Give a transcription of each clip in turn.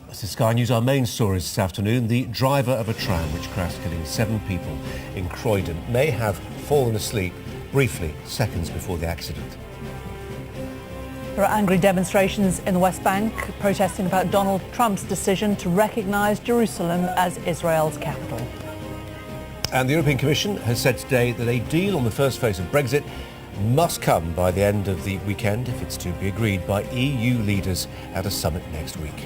This is Sky News. Our main stories this afternoon. The driver of a tram which crashed, killing 7 people in Croydon, may have fallen asleep briefly seconds before the accident. There are angry demonstrations in the West Bank protesting about Donald Trump's decision to recognise Jerusalem as Israel's capital. And the European Commission has said today that a deal on the first phase of Brexit must come by the end of the weekend if it's to be agreed by EU leaders at a summit next week.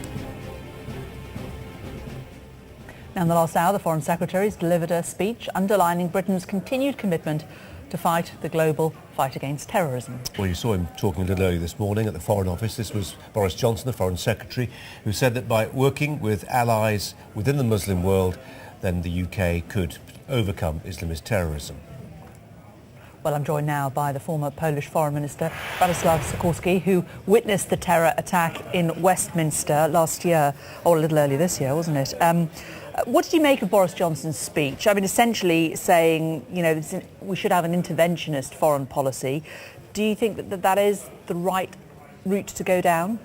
Now, in the last hour, the Foreign Secretary has delivered a speech underlining Britain's continued commitment to fight the global fight against terrorism. Well, you saw him talking a little earlier this morning at the Foreign Office. This was Boris Johnson, the Foreign Secretary, who said that by working with allies within the Muslim world, then the UK could overcome Islamist terrorism. Well, I'm joined now by the former Polish Foreign Minister, Radoslaw Sikorski, who witnessed the terror attack in Westminster last year, or a little earlier this year, wasn't it? What did you make of Boris Johnson's speech? I mean, essentially saying, you know, we should have an interventionist foreign policy. Do you think that that is the right route to go down?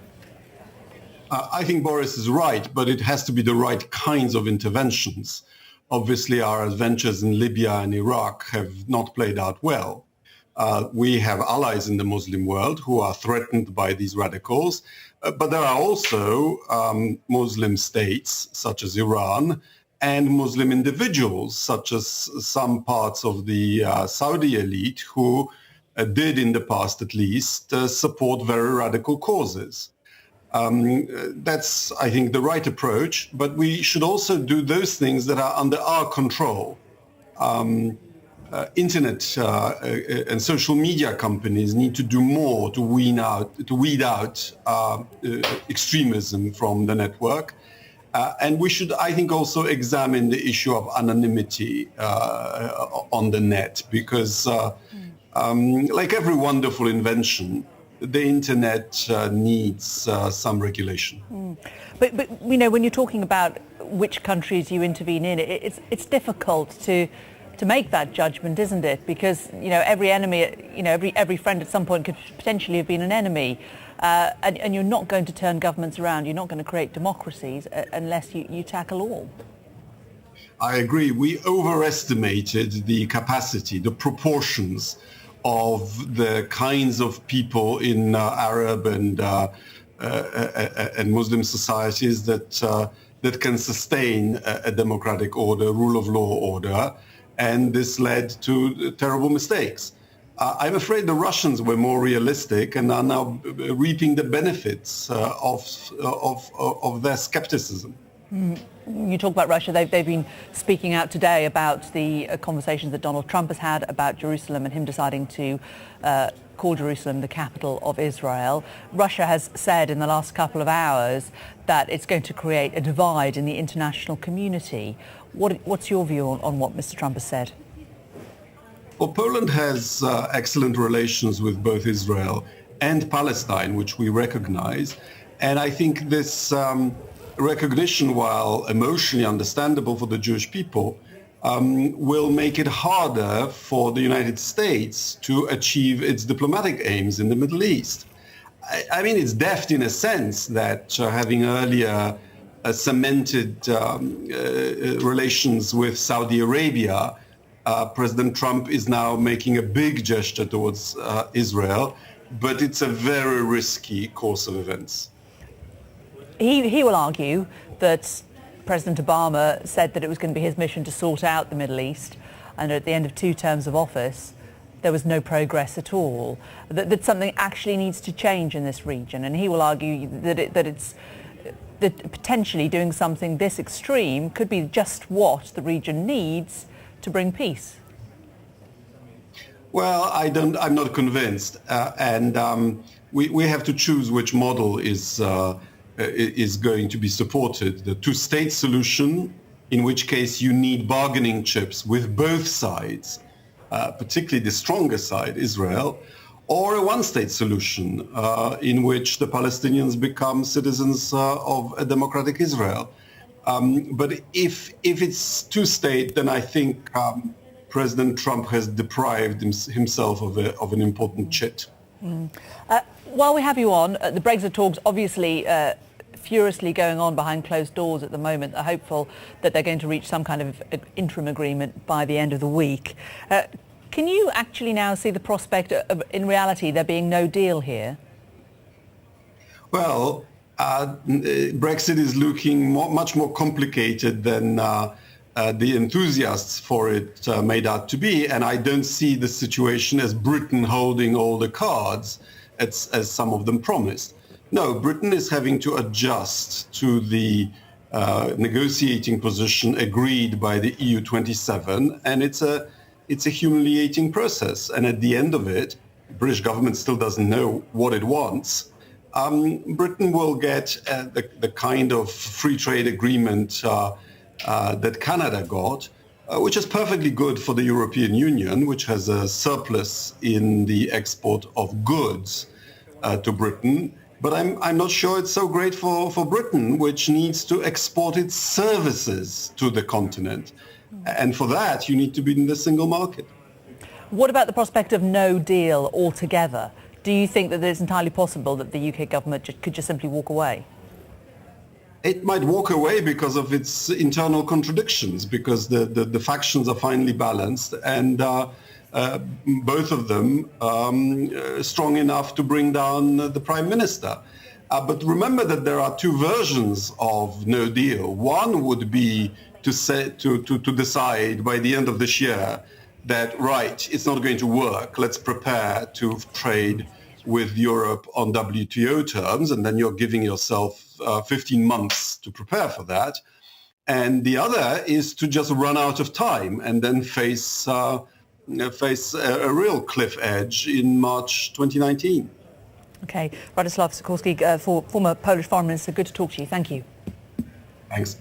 I think Boris is right, but it has to be the right kinds of interventions. Obviously, our adventures in Libya and Iraq have not played out well. We have allies in the Muslim world who are threatened by these radicals, but there are also Muslim states, such as Iran, and Muslim individuals, such as some parts of the Saudi elite, who did in the past at least support very radical causes. That's, I think, the right approach, but we should also do those things that are under our control. Internet and social media companies need to do more to weed out extremism from the network. And we should, I think, also examine the issue of anonymity on the net, because like every wonderful invention, the internet needs some regulation. But you know, when you're talking about which countries you intervene in, it's difficult to make that judgment, isn't it? Because, you know, every enemy, you know, every friend at some point could potentially have been an enemy, and you're not going to turn governments around. You're not going to create democracies unless you tackle all. I agree. We overestimated the capacity, the proportions of the kinds of people in Arab and Muslim societies that can sustain a democratic order, rule of law order, and this led to terrible mistakes. I'm afraid the Russians were more realistic and are now reaping the benefits of their skepticism. You talk about Russia. They've been speaking out today about the conversations that Donald Trump has had about Jerusalem and him deciding to call Jerusalem the capital of Israel. Russia has said in the last couple of hours that it's going to create a divide in the international community. What's your view on what Mr. Trump has said? Well, Poland has excellent relations with both Israel and Palestine, which we recognize. And I think this recognition, while emotionally understandable for the Jewish people, will make it harder for the United States to achieve its diplomatic aims in the Middle East. I mean, it's deft in a sense that having earlier cemented relations with Saudi Arabia, President Trump is now making a big gesture towards Israel, but it's a very risky course of events. He will argue that President Obama said that it was going to be his mission to sort out the Middle East, and at the end of 2 terms of office, there was no progress at all, that something actually needs to change in this region. And he will argue that potentially doing something this extreme could be just what the region needs to bring peace. Well, I'm not convinced, and we have to choose which model is going to be supported. The 2-state solution, in which case you need bargaining chips with both sides, particularly the stronger side, Israel, or a 1-state solution in which the Palestinians become citizens of a democratic Israel. But if it's 2-state, then I think President Trump has deprived himself of an important chit. While we have you on, the Brexit talks obviously furiously going on behind closed doors at the moment. They're hopeful that they're going to reach some kind of interim agreement by the end of the week. Can you actually now see the prospect of, in reality, there being no deal here? Well, Brexit is looking much more complicated than the enthusiasts for it made out to be, and I don't see the situation as Britain holding all the cards as some of them promised. No, Britain is having to adjust to the negotiating position agreed by the EU 27, and it's a humiliating process. And at the end of it, the British government still doesn't know what it wants. Britain will get the kind of free trade agreement that Canada got, which is perfectly good for the European Union, which has a surplus in the export of goods to Britain. But I'm not sure it's so great for Britain, which needs to export its services to the continent. And for that, you need to be in the single market. What about the prospect of no deal altogether? Do you think that it's entirely possible that the UK government could just simply walk away? It might walk away because of its internal contradictions, because the factions are finely balanced, and both of them strong enough to bring down the Prime Minister. But remember that there are two versions of no deal. One would be to decide by the end of this year that, right, it's not going to work, let's prepare to trade with Europe on WTO terms, and then you're giving yourself 15 months to prepare for that. And the other is to just run out of time and then face a real cliff edge in March 2019. Okay, Radoslaw Sikorski, former Polish Foreign Minister, good to talk to you. Thank you. Thanks.